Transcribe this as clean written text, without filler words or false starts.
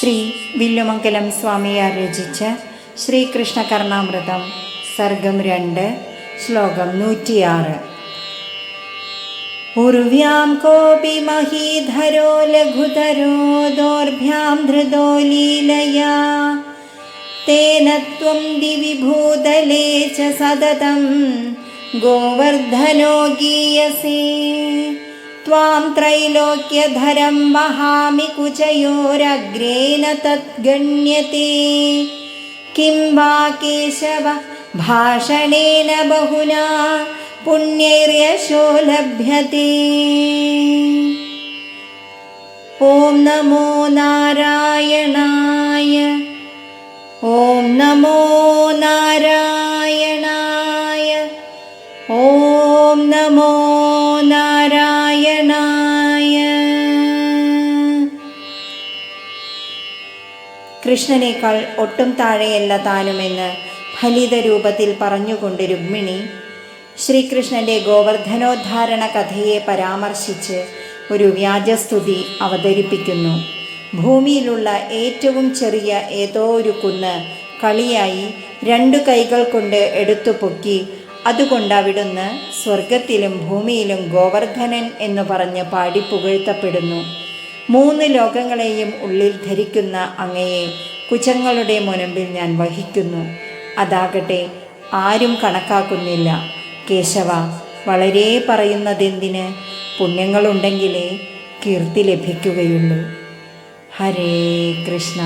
ശ്രീ വില്ലുമംഗലം സ്വാമിയാർ രചിച്ച ശ്രീകൃഷ്ണ കർണാമൃതം സർഗം 2 ശ്ലോകം 106. ഉർവ്യാം കോപി മഹീധരോ ലഘുതരോ ദോർഭ്യാം ധൃതോ ലീലയാ തേന ത്വം ദിവി ഭൂതലേ ച സതതം ഗോവർദ്ധനോ ഗീയസേ ത്വാം ത്രൈലോക്യധരം വഹാമി കുചയോരഗ്രേണ തദ്ഗണ്യത്തെ കിം വാ കേശവ ഭാഷണേന ബഹുനാ പുണ്യൈര്യശോ ലഭ്യത്തെ. ഓം നമോ നാരായണായ. ഓം നമോ നാരായണായ. ഓം നമോ നാരായണായ. കൃഷ്ണനേക്കാൾ ഒട്ടും താഴെയല്ല താനുമെന്ന് ഫലിത രൂപത്തിൽ പറഞ്ഞുകൊണ്ട് രുക്മിണി ശ്രീകൃഷ്ണൻ്റെ ഗോവർദ്ധനോദ്ധാരണ കഥയെ പരാമർശിച്ച് ഒരു വ്യാജസ്തുതി അവതരിപ്പിക്കുന്നു. ഭൂമിയിലുള്ള ഏറ്റവും ചെറിയ ഏതോ ഒരു കുന്ന് കളിയായി 2 കൈകൾ കൊണ്ട് എടുത്തു പൊക്കി അതുകൊണ്ട് അവിടുന്ന് സ്വർഗത്തിലും ഭൂമിയിലും ഗോവർദ്ധനൻ എന്ന് പറഞ്ഞ് പാടി പുകഴ്ത്തപ്പെടുന്നു. 3 ലോകങ്ങളെയും ഉള്ളിൽ ധരിക്കുന്ന അങ്ങയെ കുചങ്ങളുടെ മുൻപിൽ ഞാൻ വഹിക്കുന്നു. അതാകട്ടെ ആരും കണക്കാക്കുന്നില്ല. കേശവ, വളരെ പറയുന്നതെന്തിന്? പുണ്യങ്ങളുണ്ടെങ്കിലേ കീർത്തി ലഭിക്കുകയുള്ളൂ. ഹരേ കൃഷ്ണ.